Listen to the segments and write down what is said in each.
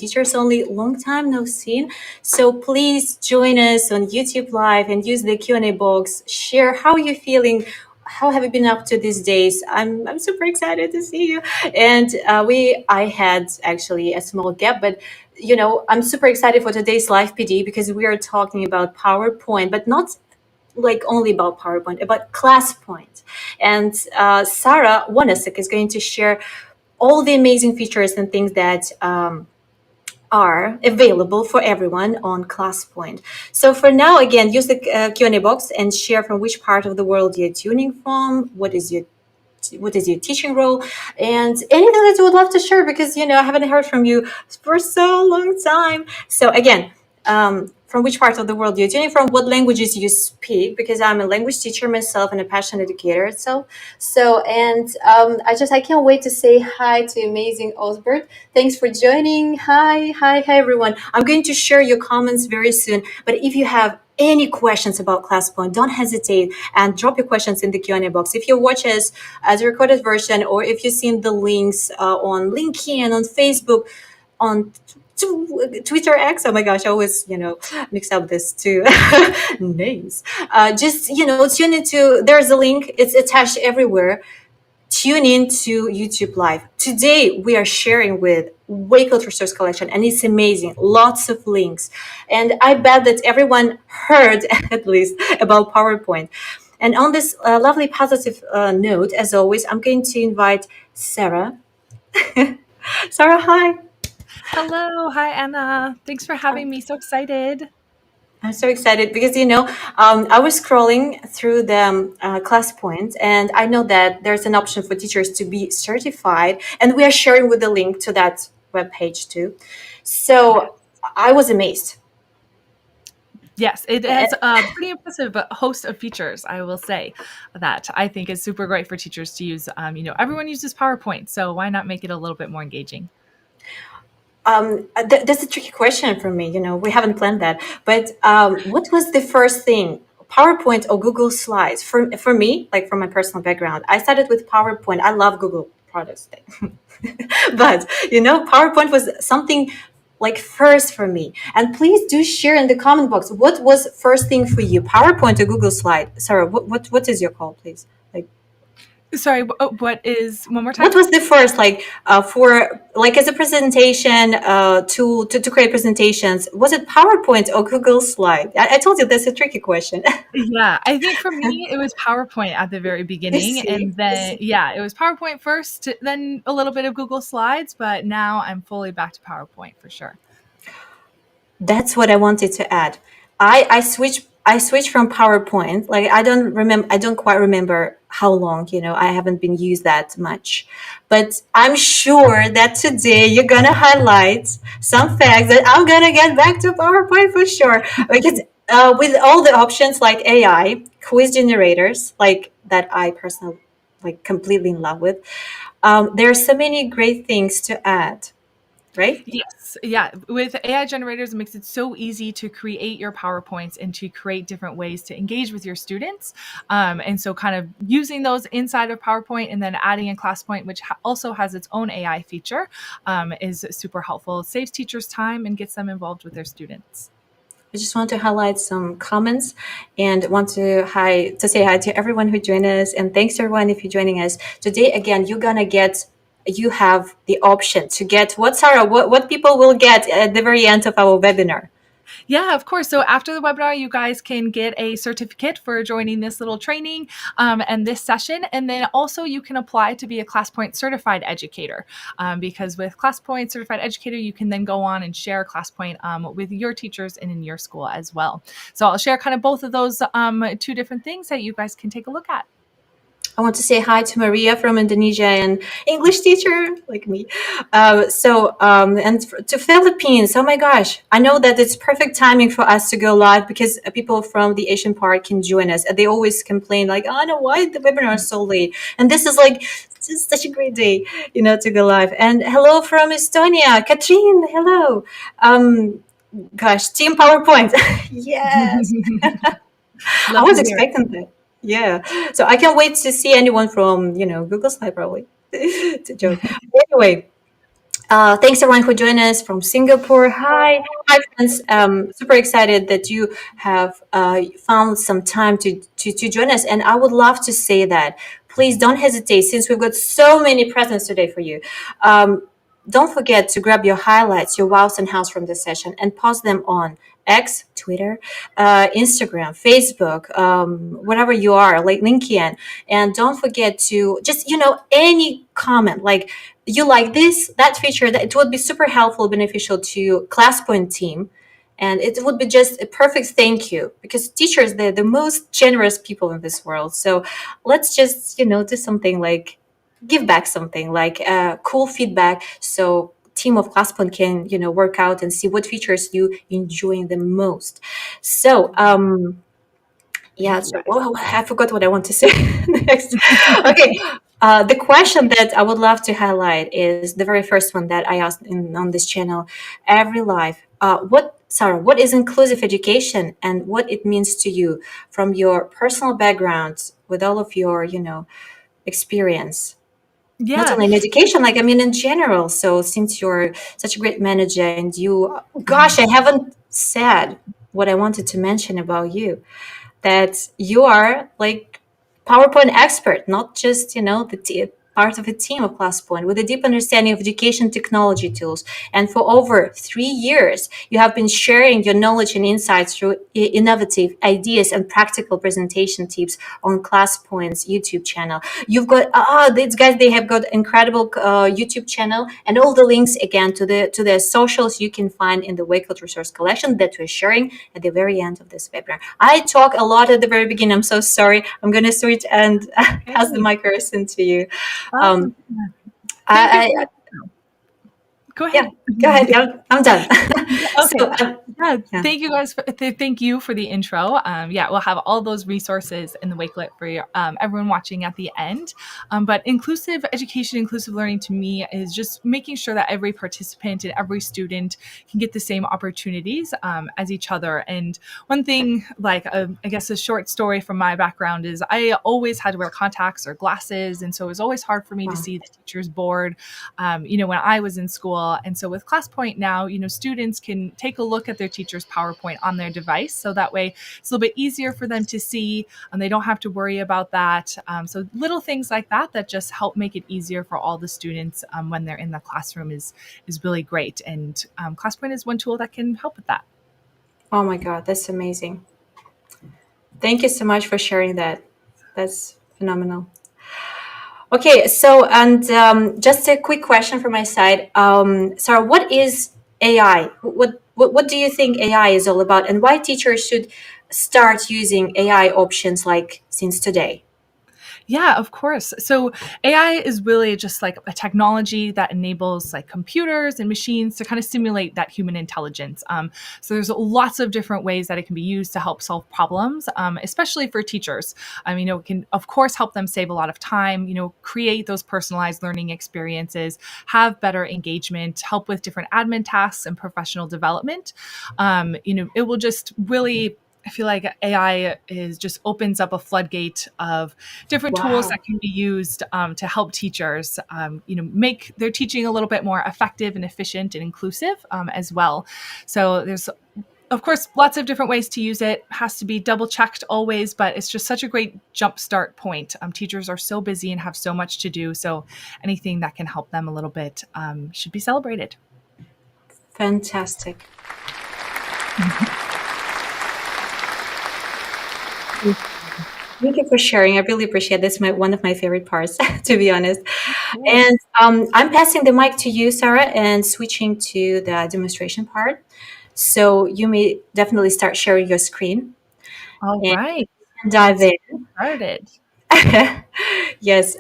Teachers Only. Long time no seen. So please join us on YouTube Live and use the Q&A box. Share how you're feeling. How have you been up to these days? I'm super excited to see you. And I had actually a small gap, but I'm super excited for today's live PD because we are talking about PowerPoint, but not like only about PowerPoint, about ClassPoint. And Sara Wanasek is going to share all the amazing features and things that are available for everyone on ClassPoint. So for now, again, use the Q&A box and share from which part of the world you're tuning from, what is your teaching role, and anything that you would love to share, because I haven't heard from you for so long time. So again, from which part of the world you're tuning from, what languages you speak, because I'm a language teacher myself and a passionate educator. I can't wait to say hi to amazing Osbert. Thanks for joining. Hi everyone. I'm going to share your comments very soon, but if you have any questions about ClassPoint, don't hesitate and drop your questions in the Q&A box. If you watch us as a recorded version, or if you've seen the links on LinkedIn, on Facebook, on Twitter X, oh my gosh, I always, mix up these two names. Just, tune into, there's a link, it's attached everywhere. Tune in to YouTube Live. Today, we are sharing with Wakefield Resource Collection, and it's amazing. Lots of links. And I bet that everyone heard at least about PowerPoint. And on this lovely positive note, as always, I'm going to invite Sara. Sara, hi. Hello. Hi, Anna. Thanks for having me. So excited. I'm so excited because, I was scrolling through the ClassPoint, and I know that there's an option for teachers to be certified, and we are sharing with the link to that webpage too. So I was amazed. Yes, it has a pretty impressive host of features, I will say, that I think is super great for teachers to use. Everyone uses PowerPoint, so why not make it a little bit more engaging? That's a tricky question for me. We haven't planned that. But what was the first thing, PowerPoint or Google Slides? For me, like from my personal background, I started with PowerPoint. I love Google products, but PowerPoint was something like first for me. And please do share in the comment box what was first thing for you, PowerPoint or Google Slide. Sarah, what is your call, please? Sorry, what is, one more time? What was the first, for as a presentation to create presentations? Was it PowerPoint or Google Slide? I told you that's a tricky question. Yeah, I think for me, it was PowerPoint at the very beginning. And then, it was PowerPoint first, then a little bit of Google Slides, but now I'm fully back to PowerPoint for sure. That's what I wanted to add. I switched from PowerPoint. I don't quite remember how long, I haven't been used that much. But I'm sure that today you're gonna highlight some facts that I'm gonna get back to PowerPoint for sure. Because with all the options like AI, quiz generators, like that I personally completely in love with, there are so many great things to add. Right? Yes. Yeah. With AI generators, it makes it so easy to create your PowerPoints and to create different ways to engage with your students. And so kind of using those inside of PowerPoint and then adding in ClassPoint, which also has its own AI feature, is super helpful. It saves teachers time and gets them involved with their students. I just want to highlight some comments and want to say hi to everyone who joined us. And thanks everyone if you're joining us today. Again, you have the option to get what, Sarah, what people will get at the very end of our webinar. Yeah, of course. So after the webinar, you guys can get a certificate for joining this little training and this session. And then also you can apply to be a ClassPoint certified educator because with ClassPoint certified educator, you can then go on and share ClassPoint with your teachers and in your school as well. So I'll share kind of both of those two different things that you guys can take a look at. I want to say hi to Maria from Indonesia, and English teacher like me. And to Philippines. Oh my gosh. I know that it's perfect timing for us to go live because people from the Asian part can join us. They always complain oh no, why the webinar is so late? And this is just such a great day, to go live. And hello from Estonia. Katrin, hello. Gosh, Team PowerPoint. Yes. I was expecting that. Yeah. So I can't wait to see anyone from, Google Slide probably to join. Anyway, Thanks everyone who joined us from Singapore. Hi friends. Super excited that you have found some time to join us. And I would love to say that please don't hesitate since we've got so many presents today for you. Um, don't forget to grab your highlights, your wows and hows from this session and post them on X, Twitter, Instagram, Facebook, whatever you are, like LinkedIn. And don't forget to just, any comment like you like this, that feature, that it would be super helpful, beneficial to ClassPoint team. And it would be just a perfect thank you because teachers, they're the most generous people in this world. So let's just, do something like give back something like cool feedback. So team of ClassPoint can, work out and see what features you enjoying the most. So, yeah, Thank you so guys. I forgot what I want to say next. Okay, the question that I would love to highlight is the very first one that I asked on this channel, every life. Sarah, what is inclusive education and what it means to you from your personal background with all of your, experience? Not Yeah. only in education, like I mean in general. So since you're such a great manager and you, gosh, I haven't said what I wanted to mention about you that you are like PowerPoint expert, not just part of a team of ClassPoint with a deep understanding of education technology tools. And for over 3 years, you have been sharing your knowledge and insights through innovative ideas and practical presentation tips on ClassPoint's YouTube channel. You've got these guys; they have got incredible YouTube channel, and all the links again to their socials you can find in the Wakefield resource collection that we're sharing at the very end of this webinar. I talk a lot at the very beginning. I'm so sorry. I'm going to switch and pass the Hey, microphone to you. Um, awesome. Thank you I, for I, Go yeah, ahead. go ahead. Yeah, I'm done. Okay. So, Yeah, yeah. thank you guys. Thank you for the intro. Yeah, we'll have all those resources in the Wakelet for everyone watching at the end. But inclusive education, inclusive learning to me is just making sure that every participant and every student can get the same opportunities as each other. And one thing, like I guess a short story from my background is I always had to wear contacts or glasses, and so it was always hard for me to Wow. see the teacher's board. When I was in school. And so with ClassPoint now, students can take a look at their teacher's PowerPoint on their device. So that way it's a little bit easier for them to see and they don't have to worry about that. So little things like that just help make it easier for all the students when they're in the classroom is really great. And ClassPoint is one tool that can help with that. Oh my God, that's amazing. Thank you so much for sharing that. That's phenomenal. Okay, so and just a quick question from my side, Sarah. What is AI? What do you think AI is all about, and why teachers should start using AI options like since today? Yeah, of course. So AI is really just like a technology that enables like computers and machines to kind of simulate that human intelligence. So there's lots of different ways that it can be used to help solve problems, especially for teachers. It can of course help them save a lot of time. Create those personalized learning experiences, have better engagement, help with different admin tasks and professional development. It will just really I feel like AI is just opens up a floodgate of different tools Wow. that can be used to help teachers, make their teaching a little bit more effective and efficient and inclusive as well. So there's of course, lots of different ways to use it. Has to be double checked always, but it's just such a great jumpstart point. Teachers are so busy and have so much to do. So anything that can help them a little bit should be celebrated. Fantastic. Thank you for sharing. I really appreciate it. That's one of my favorite parts, to be honest. Cool. And I'm passing the mic to you, Sarah, and switching to the demonstration part. So you may definitely start sharing your screen All and right. dive Let's in. get started. Yes.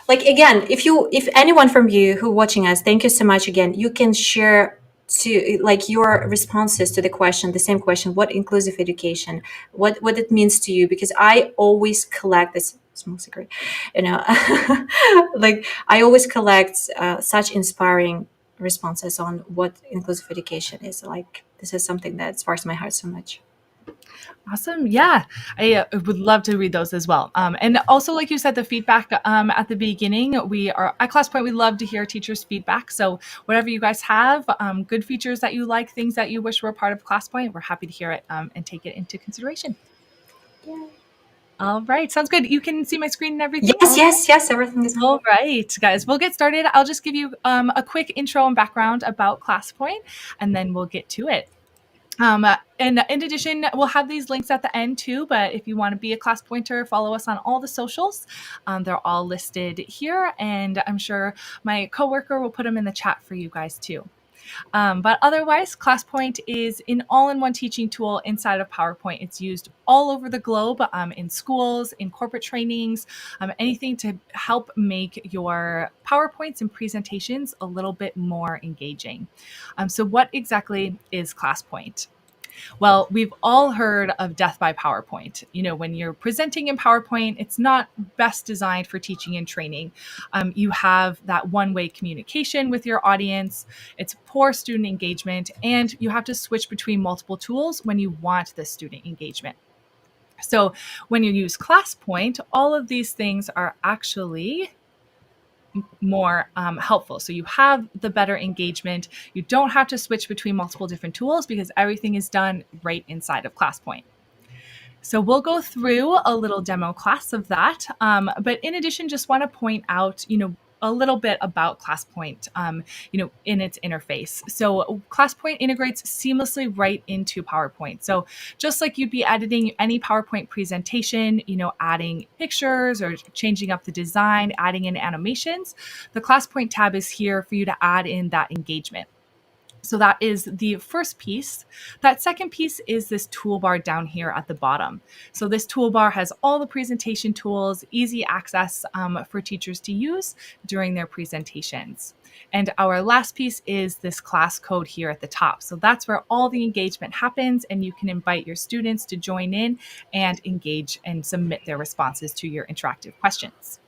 Like again, if anyone from you who watching us, thank you so much again. You can share to like your responses to the question, the same question, what inclusive education, what it means to you, because I always collect this small secret, you know, like I always collect such inspiring responses on what inclusive education is. Like this is something that sparks my heart so much. Awesome. Yeah, I would love to read those as well. And also, like you said, the feedback at the beginning, we are at ClassPoint, we love to hear teachers' feedback. So, whatever you guys have, good features that you like, things that you wish were part of ClassPoint, we're happy to hear it and take it into consideration. Yeah. All right. Sounds good. You can see my screen and everything. Yes, yes, yes. Everything is. All right, guys, we'll get started. I'll just give you a quick intro and background about ClassPoint, and then we'll get to it. And in addition, we'll have these links at the end too, but if you want to be a class pointer, follow us on all the socials. They're all listed here, and I'm sure my coworker will put them in the chat for you guys too. But otherwise, ClassPoint is an all-in-one teaching tool inside of PowerPoint. It's used all over the globe, in schools, in corporate trainings, anything to help make your PowerPoints and presentations a little bit more engaging. So what exactly is ClassPoint? Well, we've all heard of death by PowerPoint. You know, when you're presenting in PowerPoint, it's not best designed for teaching and training. You have that one-way communication with your audience, it's poor student engagement, and you have to switch between multiple tools when you want the student engagement. So when you use ClassPoint, all of these things are actually more helpful. So you have the better engagement. You don't have to switch between multiple different tools because everything is done right inside of ClassPoint. So we'll go through a little demo class of that. But in addition, just want to point out, a little bit about ClassPoint, in its interface. So ClassPoint integrates seamlessly right into PowerPoint. So just like you'd be editing any PowerPoint presentation, adding pictures or changing up the design, adding in animations, the ClassPoint tab is here for you to add in that engagement. So that is the first piece. That second piece is this toolbar down here at the bottom. So this toolbar has all the presentation tools, easy access for teachers to use during their presentations. And our last piece is this class code here at the top. So that's where all the engagement happens, and you can invite your students to join in and engage and submit their responses to your interactive questions.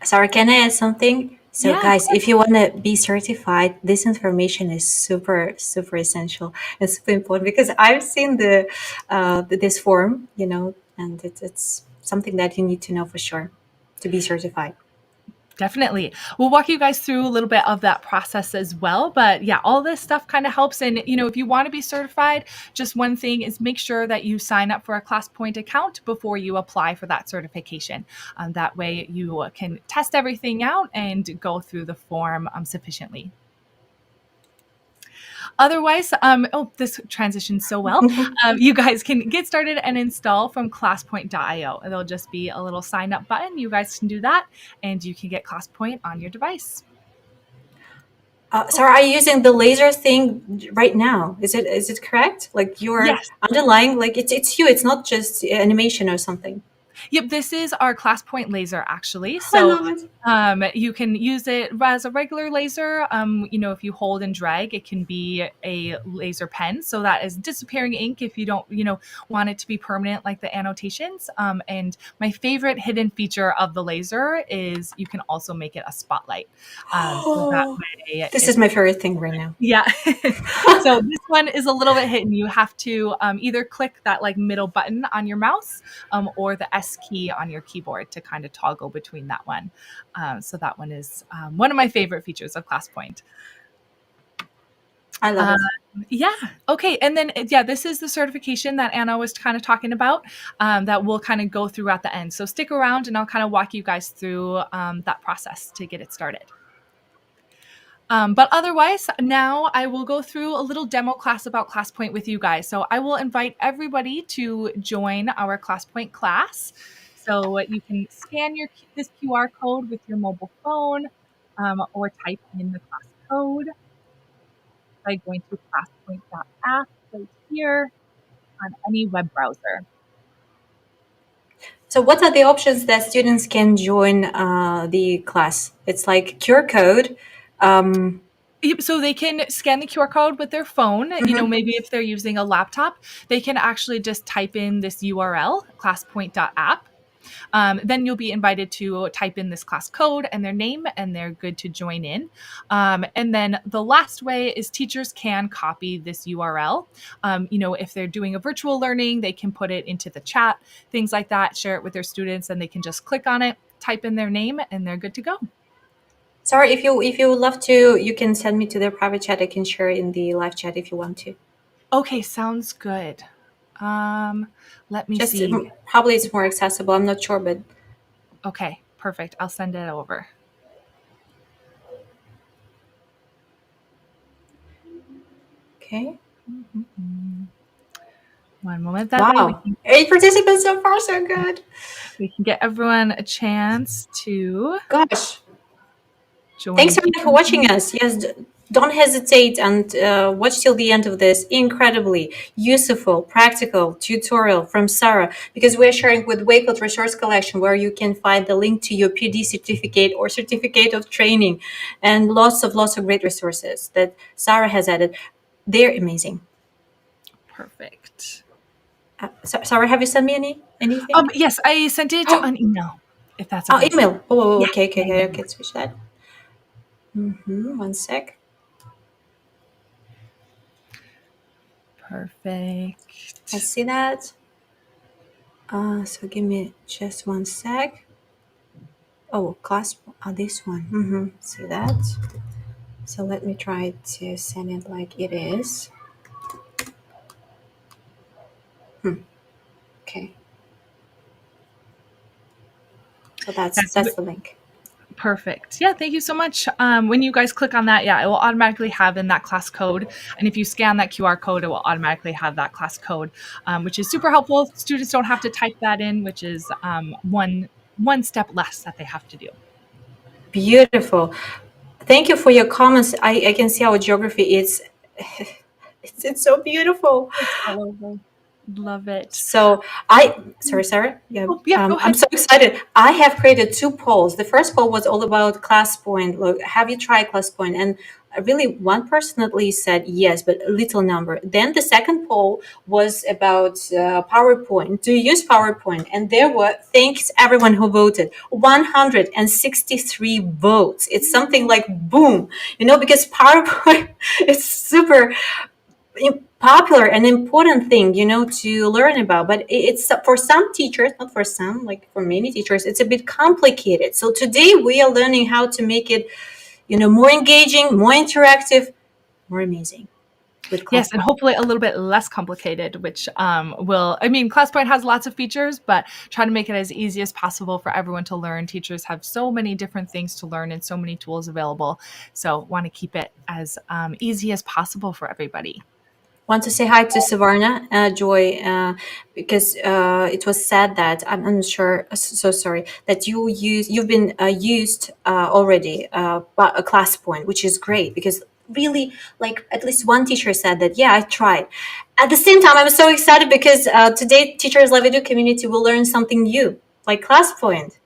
Sorry, can I add something? So, Yeah, guys, if you want to be certified, this information is super, super essential and super important because I've seen this form, and it's something that you need to know for sure to be certified. definitely. We'll walk you guys through a little bit of that process as well. But yeah, all this stuff kind of helps. And, if you want to be certified, just one thing is make sure that you sign up for a ClassPoint account before you apply for that certification. That way you can test everything out and go through the form sufficiently. Otherwise, this transitions so well. You guys can get started and install from classpoint.io. There'll just be a little sign up button. You guys can do that, and you can get ClassPoint on your device. Sarah, are you using the laser thing right now? Is it correct? Like you're Yes. underlying, like it's you. It's not just animation or something. Yep, this is our ClassPoint laser actually. I So love it. you can use it as a regular laser. If you hold and drag, it can be a laser pen. So that is disappearing ink if you don't, want it to be permanent like the annotations. And my favorite hidden feature of the laser is you can also make it a spotlight. So that way This is my favorite thing right now. yeah. So this one is a little bit hidden. You have to either click that like middle button on your mouse or the S key on your keyboard to kind of toggle between that one. So that one is one of my favorite features of ClassPoint. I love it. Yeah. Okay. And then, this is the certification that Anna was kind of talking about that we'll kind of go through at the end. So stick around and I'll kind of walk you guys through that process to get it started. But otherwise, now I will go through a little demo class about ClassPoint with you guys. So I will invite everybody to join our ClassPoint class. So you can scan this QR code with your mobile phone or type in the class code by going to classpoint.app right here on any web browser. So what are the options that students can join the class? It's like QR code. So they can scan the QR code with their phone. Maybe if they're using a laptop, they can actually just type in this URL, classpoint.app. then you'll be invited to type in this class code and their name, and they're good to join in. And then the last way is teachers can copy this URL. If they're doing a virtual learning, they can put it into the chat, things like that, share it with their students, and they can just click on it, type in their name, and they're good to go. Sorry, if you would love to, you can send me to their private chat. I can share in the live chat if you want to. Okay, sounds good. Let me see. Probably it's more accessible. I'm not sure, but okay, perfect. I'll send it over. Okay. Mm-hmm. One moment. That wow. way 8 participants so far, so good. We can get everyone a chance to join. Thanks everyone for watching us. Yes, don't hesitate and watch till the end of this incredibly useful, practical tutorial from Sara, because we're sharing with Wakefield Resource Collection, where you can find the link to your PD certificate or certificate of training, and lots of great resources that Sara has added. They're amazing. Perfect. Sara, have you sent me anything? Yes, I sent it on email. If that's okay. Oh, email. Oh, yeah. Okay. Switch that. One sec. Perfect. I see that. So give me just one sec. Oh, class. This one. See that? So let me try to send it like it is. Okay. So that's the link. Perfect. Yeah, thank you so much. When you guys click on that, it will automatically have in that class code. And if you scan that QR code, it will automatically have that class code, which is super helpful. Students don't have to type that in, which is one step less that they have to do. Beautiful. Thank you for your comments. I can see our geography. It's so beautiful. It's all over. Love it. So sorry, Sara. Yeah, go ahead. I'm so excited. I have created 2 polls. The first poll was all about ClassPoint. Look, have you tried ClassPoint? And really, one person at least said yes, but a little number. Then the second poll was about PowerPoint. Do you use PowerPoint? And there were, thanks everyone who voted, 163 votes. It's something like boom, because PowerPoint is super popular and important thing to learn about, but it's for some teachers, not for some, like for many teachers, it's a bit complicated. So today we are learning how to make it more engaging, more interactive, more amazing. Yes, and hopefully a little bit less complicated, which ClassPoint has lots of features, but try to make it as easy as possible for everyone to learn. Teachers have so many different things to learn and so many tools available. So want to keep it as easy as possible for everybody. Want to say hi to Savarna, Joy, because it was said that I'm not sure. So sorry that you've been used already a ClassPoint, which is great because really, like at least one teacher said that. Yeah, I tried. At the same time, I'm so excited because today Teachers Live Edu community will learn something new, like ClassPoint.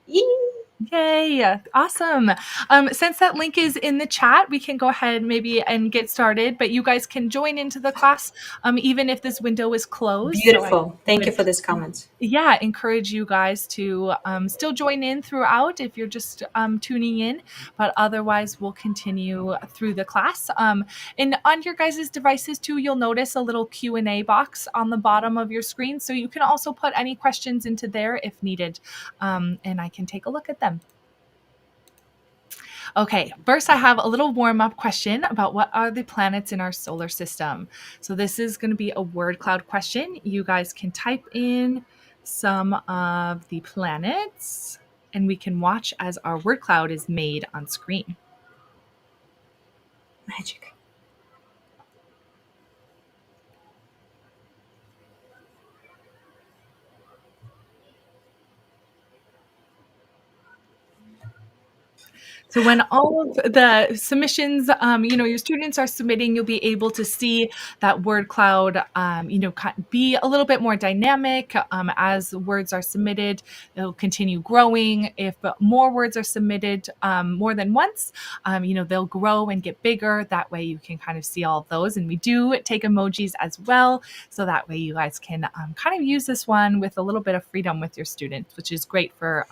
Yay! Awesome. Since that link is in the chat, we can go ahead maybe and get started, but you guys can join into the class even if this window is closed. Beautiful. So thank you for this comment. Yeah, encourage you guys to still join in throughout if you're just tuning in, but otherwise we'll continue through the class. And on your guys' devices too, you'll notice a little Q&A box on the bottom of your screen, so you can also put any questions into there if needed, and I can take a look at them. Okay, first I have a little warm-up question about what are the planets in our solar system. So this is going to be a word cloud question. You guys can type in some of the planets and we can watch as our word cloud is made on screen. Magic. So when all of the submissions, your students are submitting, you'll be able to see that word cloud, be a little bit more dynamic as words are submitted. It'll continue growing. If more words are submitted more than once, they'll grow and get bigger. That way you can kind of see all of those. And we do take emojis as well. So that way you guys can kind of use this one with a little bit of freedom with your students, which is great for,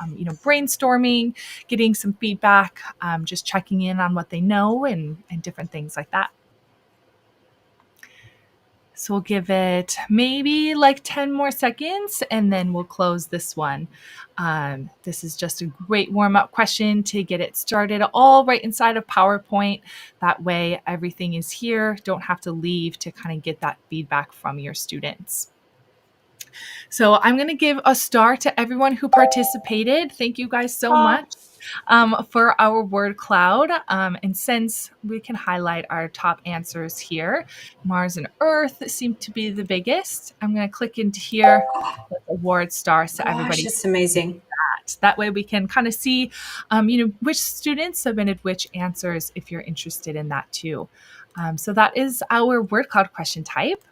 brainstorming, getting some feedback, just checking in on what they know and different things like that. So we'll give it maybe like 10 more seconds and then we'll close this one. This is just a great warm-up question to get it started all right inside of PowerPoint. That way everything is here. Don't have to leave to kind of get that feedback from your students. So I'm going to give a star to everyone who participated. Thank you guys so much for our word cloud. And since we can highlight our top answers here, Mars and Earth seem to be the biggest. I'm going to click into here, award stars to everybody. It's amazing. That way we can kind of see, which students submitted which answers if you're interested in that too. So that is our word cloud question type.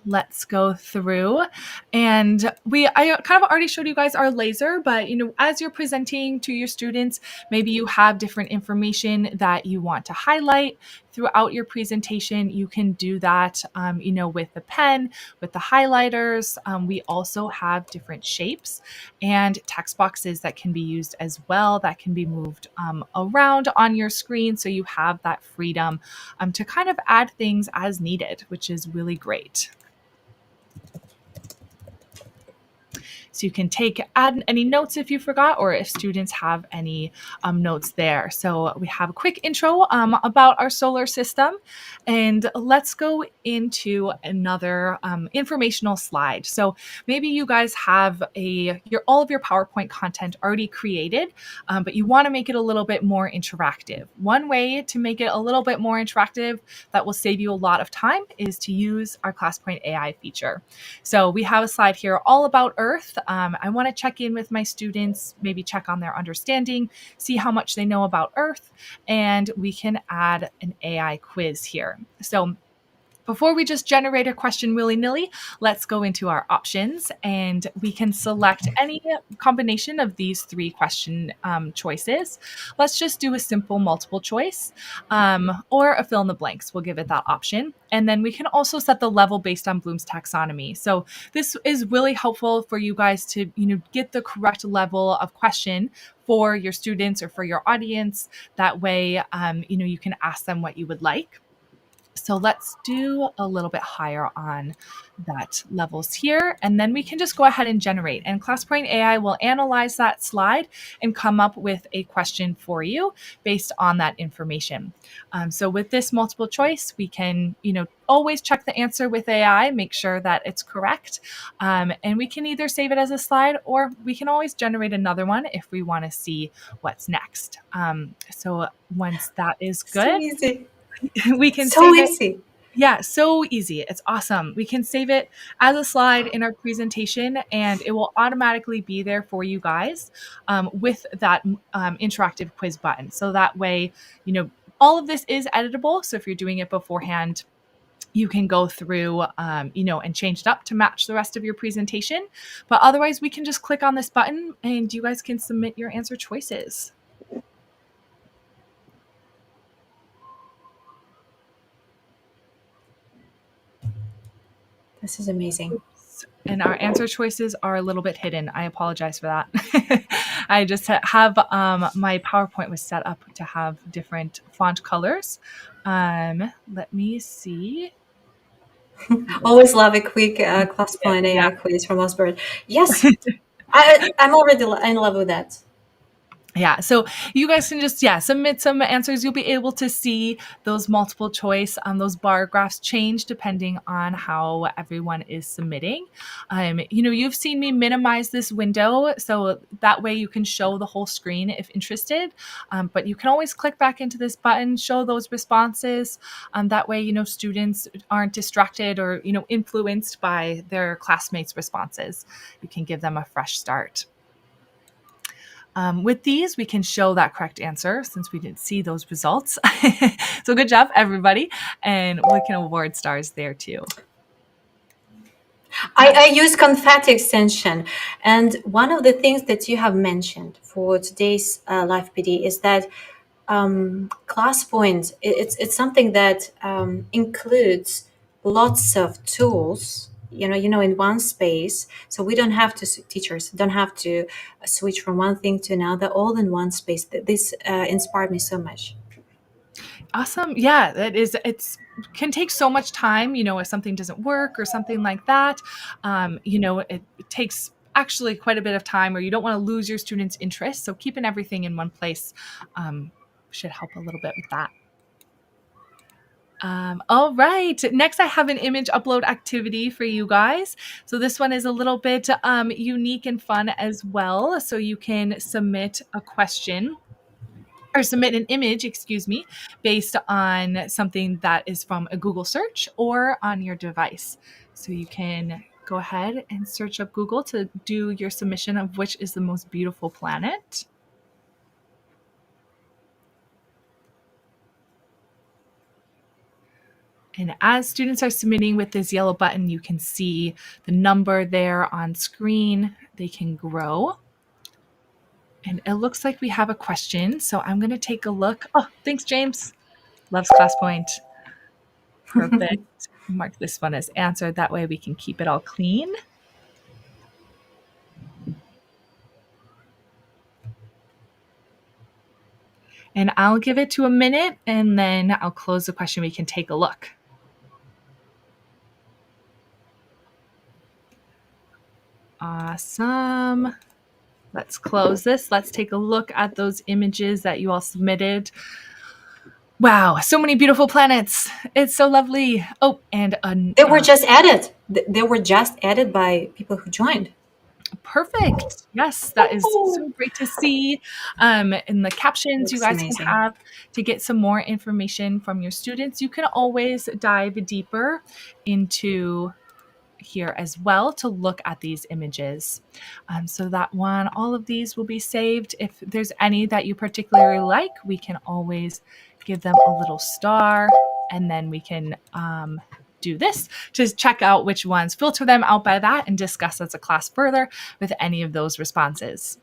Let's go through, and I kind of already showed you guys our laser, but as you're presenting to your students, maybe you have different information that you want to highlight throughout your presentation. You can do that, with the pen, with the highlighters. We also have different shapes and text boxes that can be used as well, that can be moved around on your screen. So you have that freedom to kind of add things as needed, which is really great. So you can add any notes if you forgot, or if students have any notes there. So we have a quick intro about our solar system, and let's go into another informational slide. So maybe you guys have all of your PowerPoint content already created, but you want to make it a little bit more interactive. One way to make it a little bit more interactive that will save you a lot of time is to use our ClassPoint AI feature. So we have a slide here all about Earth. I want to check in with my students, maybe check on their understanding, see how much they know about Earth, and we can add an AI quiz here. So before we just generate a question willy-nilly, let's go into our options, and we can select any combination of these three question choices. Let's just do a simple multiple choice or a fill in the blanks. We'll give it that option. And then we can also set the level based on Bloom's taxonomy. So this is really helpful for you guys to get the correct level of question for your students or for your audience. That way, you can ask them what you would like. So let's do a little bit higher on that levels here, and then we can just go ahead and generate. And ClassPoint AI will analyze that slide and come up with a question for you based on that information. So with this multiple choice, we can, always check the answer with AI, make sure that it's correct. And we can either save it as a slide, or we can always generate another one if we want to see what's next. So once that is good, So easy. we can So save easy. it. Yeah, so easy. It's awesome. We can save it as a slide in our presentation, and it will automatically be there for you guys with that interactive quiz button. So that way, all of this is editable. So if you're doing it beforehand, you can go through, and change it up to match the rest of your presentation. But otherwise, we can just click on this button and you guys can submit your answer choices. This is amazing. And our answer choices are a little bit hidden. I apologize for that. I just have my PowerPoint was set up to have different font colors. Let me see. Always love a quick ClassPoint AI quiz from Osborne. Yes, I'm already in love with that. Yeah, so you guys can just, submit some answers. You'll be able to see those multiple choice, those bar graphs change depending on how everyone is submitting. You've seen me minimize this window, so that way you can show the whole screen if interested. But you can always click back into this button, show those responses. That way, students aren't distracted or, influenced by their classmates' responses. You can give them a fresh start. With these, we can show that correct answer since we didn't see those results. So good job, everybody. And we can award stars there too. I use confetti extension. And one of the things that you have mentioned for today's live PD is that ClassPoint, it's something that includes lots of tools, in one space. So we don't have to, teachers don't have to switch from one thing to another, all in one space. This inspired me so much. Awesome. Yeah, it's can take so much time, if something doesn't work or something like that. It takes actually quite a bit of time, or you don't want to lose your students' interest. So keeping everything in one place should help a little bit with that. All right. Next, I have an image upload activity for you guys. So this one is a little bit unique and fun as well. So you can submit a question or submit an image, based on something that is from a Google search or on your device. So you can go ahead and search up Google to do your submission of which is the most beautiful planet. And as students are submitting with this yellow button, you can see the number there on screen. They can grow. And it looks like we have a question. So I'm going to take a look. Oh, thanks, James. Loves ClassPoint. Perfect. Mark this one as answered. That way we can keep it all clean. And I'll give it to a minute and then I'll close the question. We can take a look. Awesome. Let's close this. Let's take a look at those images that you all submitted. Wow, so many beautiful planets. It's so lovely. Oh, and They were just added. They were just added by people who joined. Perfect. Yes, that is so great to see. In the captions you guys amazing. can have to get some more information from your students. You can always dive deeper into here as well to look at these images. So that one, all of these will be saved. If there's any that you particularly like, we can always give them a little star, and then we can do this to check out which ones, filter them out by that, and discuss as a class further with any of those responses.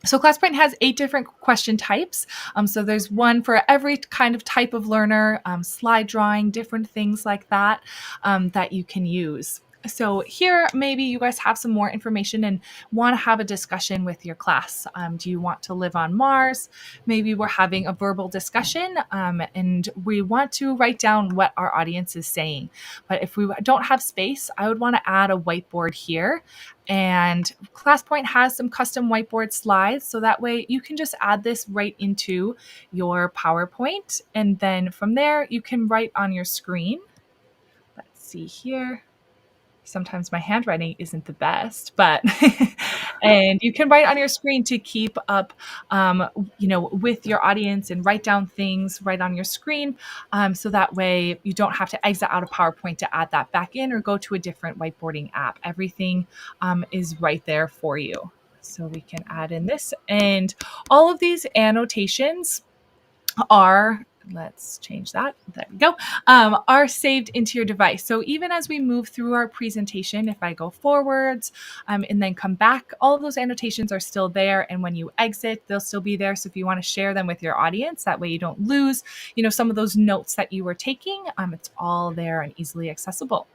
So ClassPoint has 8 different question types. So there's one for every kind of type of learner, slide drawing, different things like that, that you can use. So here, maybe you guys have some more information and want to have a discussion with your class. Do you want to live on Mars? Maybe we're having a verbal discussion and we want to write down what our audience is saying. But if we don't have space, I would want to add a whiteboard here. And ClassPoint has some custom whiteboard slides. So that way you can just add this right into your PowerPoint. And then from there, you can write on your screen. Let's see here. Sometimes my handwriting isn't the best, but and you can write on your screen to keep up, with your audience and write down things right on your screen. So that way you don't have to exit out of PowerPoint to add that back in or go to a different whiteboarding app. Everything is right there for you. So we can add in this, and all of these annotations are, let's change that, there we go, are saved into your device. So even as we move through our presentation, if I go forwards and then come back, all of those annotations are still there. And when you exit, they'll still be there. So if you want to share them with your audience, that way you don't lose, some of those notes that you were taking. It's all there and easily accessible.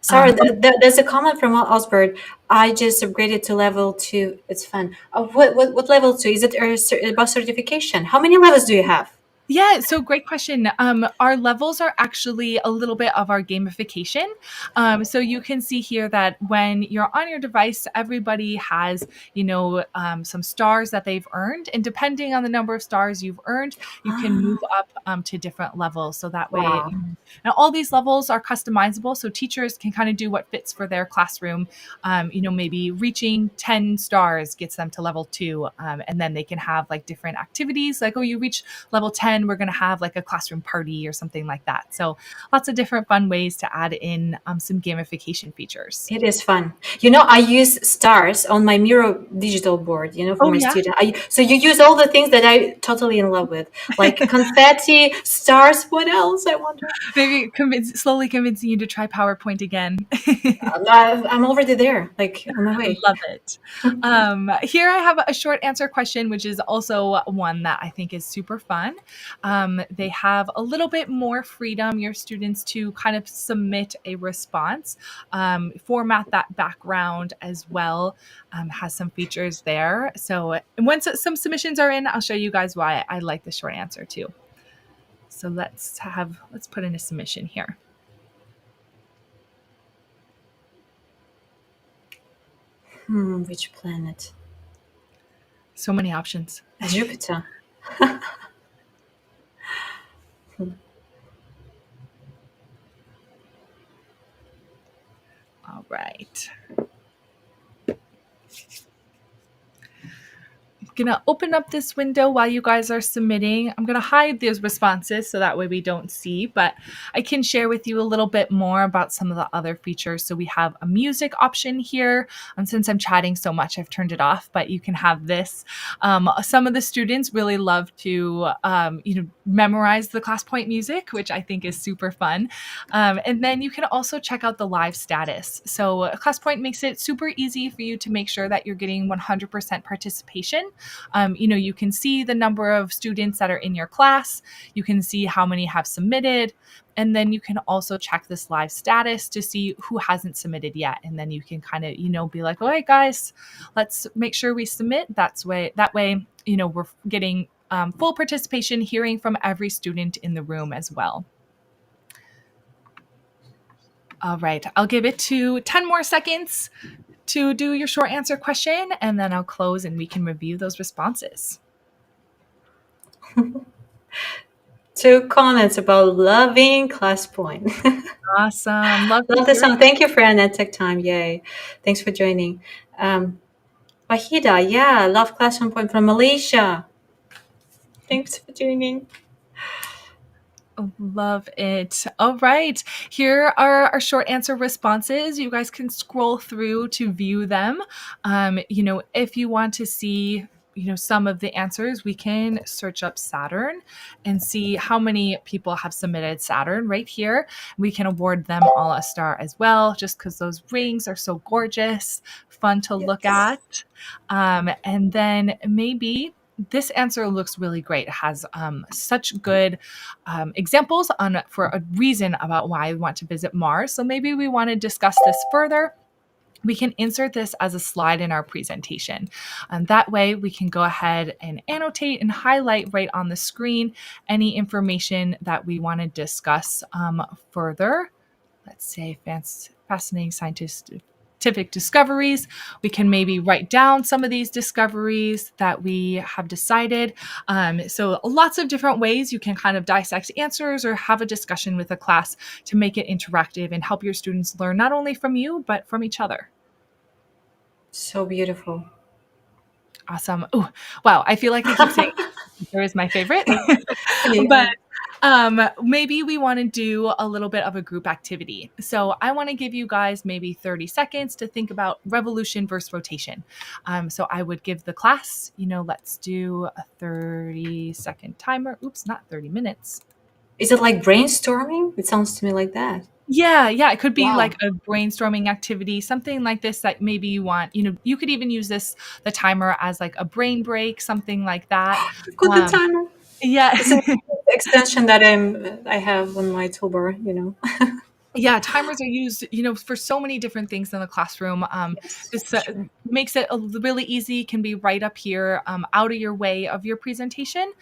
Sarah, there's a comment from Osbert. I just upgraded to level 2. It's fun. What level 2? Is it about certification? How many levels do you have? Yeah, so great question. Our levels are actually a little bit of our gamification. So you can see here that when you're on your device, everybody has, some stars that they've earned. And depending on the number of stars you've earned, you can move up to different levels. So that way, now all these levels are customizable. So teachers can kind of do what fits for their classroom. Maybe reaching 10 stars gets them to level 2. And then they can have like different activities like, oh, you reach level 10. then we're going to have like a classroom party or something like that. So lots of different fun ways to add in some gamification features. It is fun. I use stars on my Miro digital board, for Oh my yeah. student. So you use all the things that I totally in love with, like confetti, stars. What else? I wonder. Maybe slowly convincing you to try PowerPoint again. I'm already there, like on my way. Love it. Here I have a short answer question, which is also one that I think is super fun. They have a little bit more freedom, your students, to kind of submit a response, format that background as well, has some features there. So once some submissions are in, I'll show you guys why I like the short answer too. So let's put in a submission here. Which planet? So many options. Jupiter. All right. Gonna open up this window while you guys are submitting. I'm gonna hide those responses so that way we don't see, but I can share with you a little bit more about some of the other features. So we have a music option here. And since I'm chatting so much, I've turned it off, but you can have this. Some of the students really love to, memorize the ClassPoint music, which I think is super fun. And then you can also check out the live status. So ClassPoint makes it super easy for you to make sure that you're getting 100% participation. You can see the number of students that are in your class. You can see how many have submitted. And then you can also check this live status to see who hasn't submitted yet. And then you can kind of, be like, all right, guys, let's make sure we submit. That way, we're getting full participation, hearing from every student in the room as well. All right, I'll give it to 10 more seconds to do your short answer question, and then I'll close and we can review those responses. 2 comments about loving ClassPoint. Awesome. Love the song. Thank you for an Tech Time. Yay. Thanks for joining. Wahida, yeah, love ClassPoint from Malaysia. Thanks for joining. Love it. All right. Here are our short answer responses. You guys can scroll through to view them. If you want to see some of the answers, we can search up Saturn and see how many people have submitted Saturn right here. We can award them all a star as well, just because those rings are so gorgeous, fun to look at. And then maybe this answer looks really great. It has such good examples for a reason about why I want to visit Mars. So maybe we want to discuss this further. We can insert this as a slide in our presentation. And that way we can go ahead and annotate and highlight right on the screen any information that we want to discuss further. Let's say fascinating scientific discoveries. We can maybe write down some of these discoveries that we have decided. So lots of different ways you can kind of dissect answers or have a discussion with a class to make it interactive and help your students learn not only from you, but from each other. So beautiful. Awesome. Oh, wow. I feel like I keep saying there is my favorite, Yeah. but maybe we want to do a little bit of a group activity. So I want to give you guys maybe 30 seconds to think about revolution versus rotation. So I would give the class, let's do a 30-second timer. Oops, not 30 minutes. Is it like brainstorming? It sounds to me like that. Yeah. It could be like a brainstorming activity, something like this that maybe you want, you could even use the timer as like a brain break, something like that. I've got the timer. Yeah. It's an extension that I have on my toolbar, Yeah, timers are used, for so many different things in the classroom. This makes it really easy, can be right up here, out of your way of your presentation.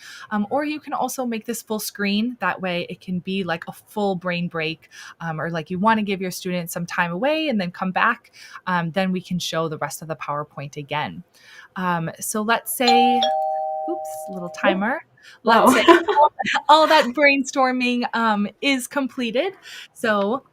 Or you can also make this full screen. That way it can be like a full brain break, or like you want to give your students some time away and then come back. Then we can show the rest of the PowerPoint again. So let's say, little timer. Let's say all that brainstorming is completed. So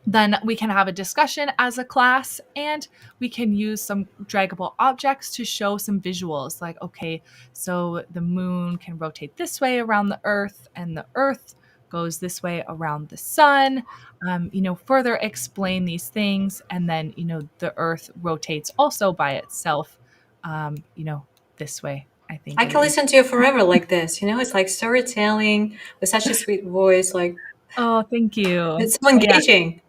Then we can have a discussion as a class, and we can use some draggable objects to show some visuals like, okay, so the moon can rotate this way around the earth, and the earth goes this way around the sun. Further explain these things. And then, the earth rotates also by itself, this way, I think I it can is. listen to you forever like this. It's like storytelling with such a sweet voice. Like, Oh, thank you. it's so Yeah. engaging.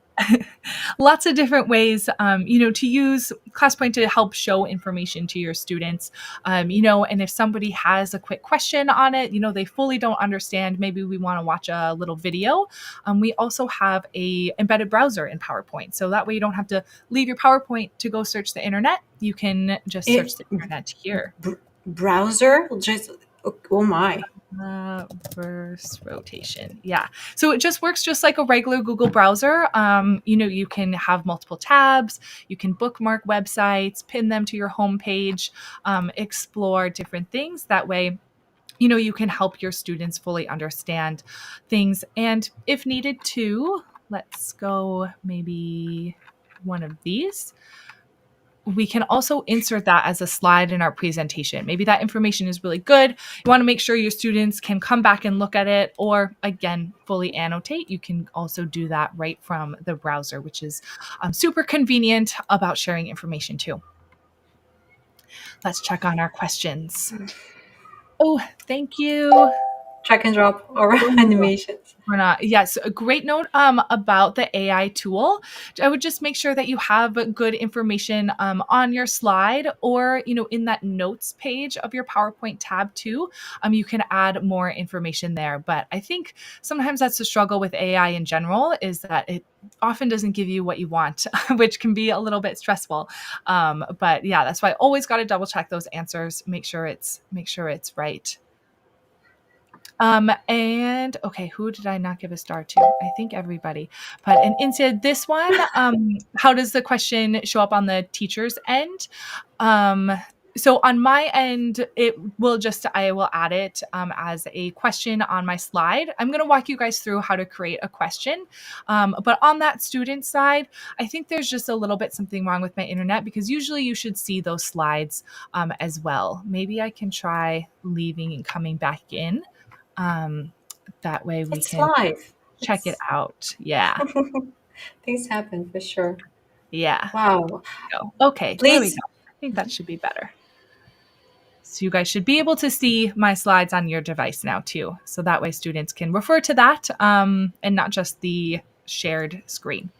Lots of different ways, to use ClassPoint to help show information to your students. And if somebody has a quick question on it, they fully don't understand, maybe we want to watch a little video. We also have a embedded browser in PowerPoint. So that way you don't have to leave your PowerPoint to go search the internet. You can just search It the internet here. browser just oh my. Reverse rotation. Yeah. So it just works just like a regular Google browser. You can have multiple tabs, you can bookmark websites, pin them to your homepage, explore different things. That way, you can help your students fully understand things. And if needed to, let's go maybe one of these. We can also insert that as a slide in our presentation. Maybe that information is really good. You want to make sure your students can come back and look at it, or again, fully annotate. You can also do that right from the browser, which is super convenient about sharing information too. Let's check on our questions. Oh, thank you. Drag and drop or animations. Or not. Yes, a great note about the AI tool. I would just make sure that you have good information on your slide, or in that notes page of your PowerPoint tab too. You can add more information there. But I think sometimes that's the struggle with AI in general, is that it often doesn't give you what you want, which can be a little bit stressful. But yeah, that's why I always got to double check those answers. Make sure it's right. And okay, who did I not give a star to? I think everybody. But and instead this one, how does the question show up on the teacher's end? So on my end, I will add it as a question on my slide. I'm going to walk you guys through how to create a question. But on that student side, I think there's just a little bit something wrong with my internet, because usually you should see those slides as well. Maybe I can try leaving and coming back in. That way we It's can live. check it out. Yeah. Things happen for sure. Yeah. Wow. Go. Okay, there we Please. go. I think that should be better. So you guys should be able to see my slides on your device now too. So that way students can refer to that and not just the shared screen.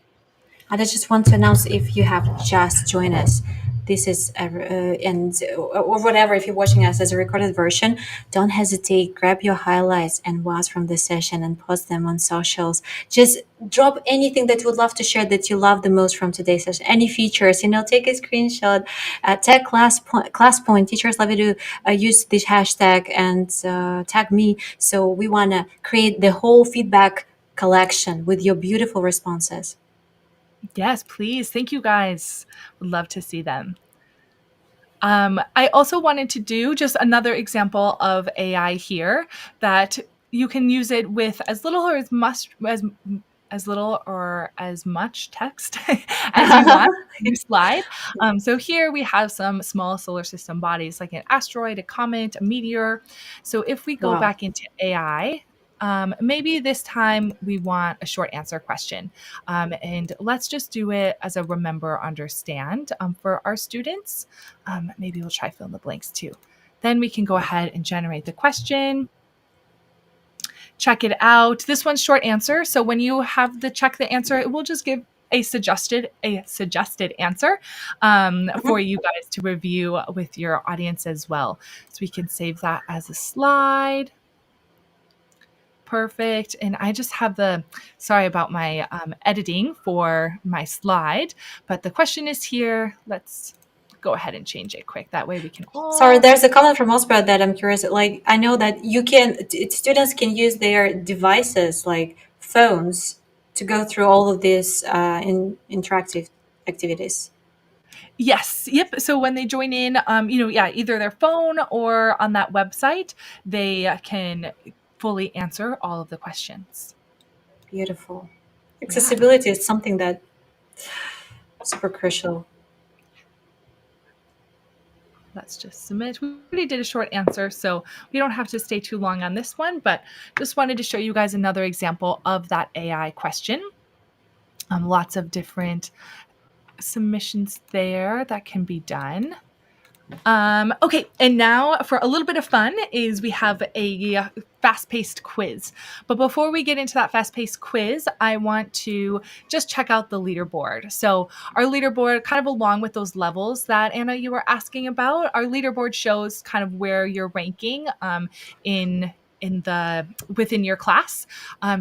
I just want to announce, if you have just joined us, this is or whatever, if you're watching us as a recorded version, don't hesitate, grab your highlights and WAS from the session and post them on socials. Just drop anything that you would love to share that you love the most from today's session, any features, take a screenshot, tag ClassPoint. Teachers love you to use this hashtag and tag me. So we want to create the whole feedback collection with your beautiful responses. Yes, please. Thank you guys. Would love to see them. I also wanted to do just another example of AI here, that you can use it with as little or as little or as much text as you want on your slide. So here we have some small solar system bodies, like an asteroid, a comet, a meteor. So if we go Wow. back into AI, maybe this time we want a short answer question. And let's just do it as a remember, understand for our students. Maybe we'll try fill in the blanks too. Then we can go ahead and generate the question. Check it out. This one's short answer. So when you have the check the answer, it will just give a suggested answer for you guys to review with your audience as well. So we can save that as a slide. Perfect. And I just have sorry about my editing for my slide, but the question is here. Let's go ahead and change it quick. That way we can all. Sorry, there's a comment from Osprey that I'm curious. Like, I know that students can use their devices, like phones, to go through all of these interactive activities. Yes. Yep. So when they join in, either their phone or on that website, they can fully answer all of the questions. Beautiful. Accessibility is something that super crucial. Let's just submit. We already did a short answer, so we don't have to stay too long on this one, but just wanted to show you guys another example of that AI question. Lots of different submissions there that can be done. Okay, and now for a little bit of fun is we have a fast-paced quiz. But before we get into that fast-paced quiz, I want to just check out the leaderboard. So our leaderboard, kind of along with those levels that Anna, you were asking about, our leaderboard shows kind of where you're ranking in the within your class.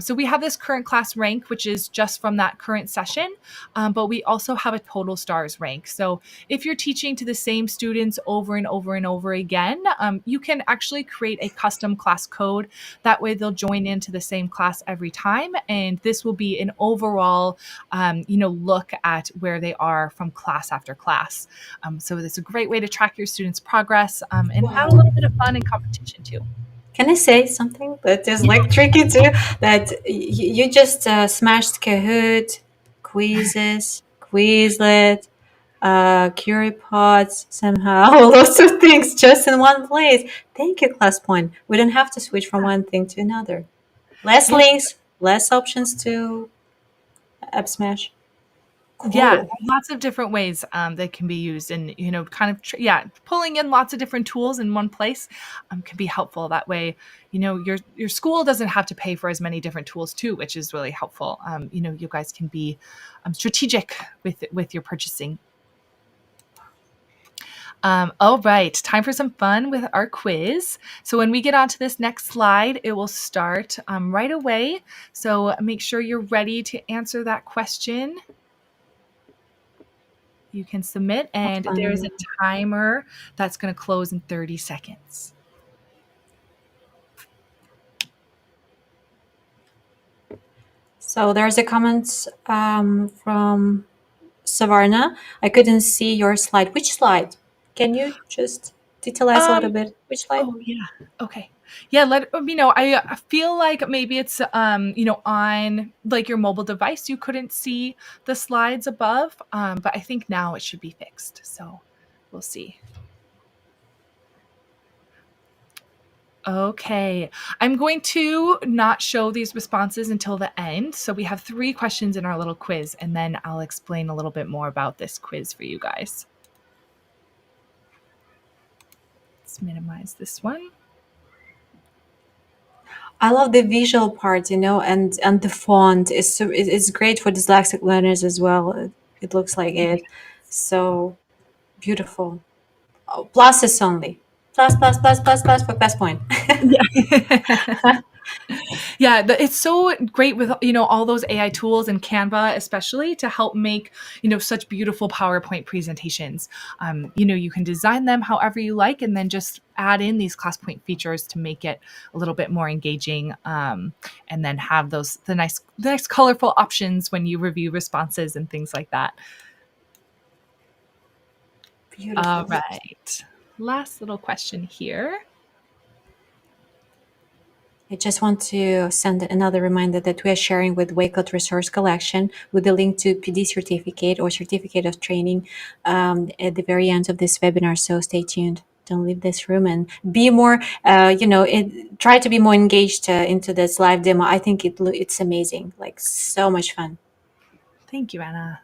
So we have this current class rank, which is just from that current session, but we also have a total stars rank. So if you're teaching to the same students over and over and over again, you can actually create a custom class code. That way they'll join into the same class every time. And this will be an overall, look at where they are from class after class. So it's a great way to track your students' progress and have a little bit of fun and competition too. Can I say something that is like tricky too? That you just smashed Kahoot, quizzes, Quizlet, CurryPods, somehow lots of things just in one place. Thank you, ClassPoint. We don't have to switch from one thing to another. Less Yeah. links, less options to app smash. Yeah, Cool. lots of different ways that can be used, and kind of pulling in lots of different tools in one place can be helpful. That way, your school doesn't have to pay for as many different tools too, which is really helpful. You guys can be strategic with your purchasing. All right, time for some fun with our quiz. So when we get onto this next slide, it will start right away. So make sure you're ready to answer that question. You can submit, and there's a timer that's going to close in 30 seconds. So there's a comment from Savarna. I couldn't see your slide. Which slide? Can you just detailize a little bit? Which slide? Oh yeah. Okay. Yeah, let me know. I feel like maybe it's on like your mobile device you couldn't see the slides above, but I think now it should be fixed. So we'll see. Okay, I'm going to not show these responses until the end. So we have 3 questions in our little quiz, and then I'll explain a little bit more about this quiz for you guys. Let's minimize this one. I love the visual part, and the font is it's great for dyslexic learners as well. It looks like it, so beautiful. Oh, pluses only. Plus, plus, plus, plus, plus for ClassPoint. Yeah. Yeah, it's so great with all those AI tools and Canva, especially to help make such beautiful PowerPoint presentations. You can design them however you like, and then just add in these ClassPoint features to make it a little bit more engaging, and then have the nice colorful options when you review responses and things like that. Beautiful. All right, last little question here. I just want to send another reminder that we are sharing with Waycott Resource Collection with the link to PD certificate or certificate of training at the very end of this webinar. So stay tuned. Don't leave this room and be more, try to be more engaged into this live demo. I think it's amazing, like so much fun. Thank you, Anna.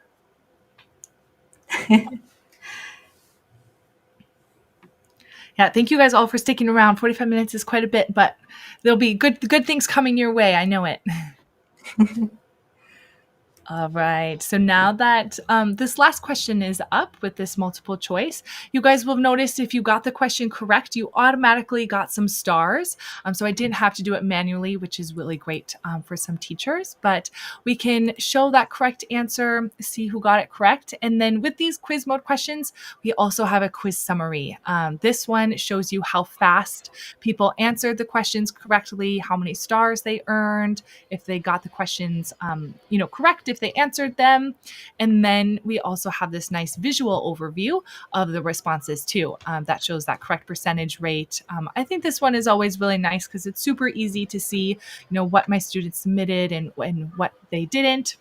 Yeah, thank you guys all for sticking around. 45 minutes is quite a bit, but there'll be good things coming your way. I know it. All right. So now that this last question is up with this multiple choice, you guys will have noticed if you got the question correct, you automatically got some stars. So I didn't have to do it manually, which is really great for some teachers. But we can show that correct answer, see who got it correct. And then with these quiz mode questions, we also have a quiz summary. This one shows you how fast people answered the questions correctly, how many stars they earned, if they got the questions correct, if if they answered them. And then we also have this nice visual overview of the responses too. That shows that correct percentage rate. I think this one is always really nice because it's super easy to see, what my students submitted and what they didn't.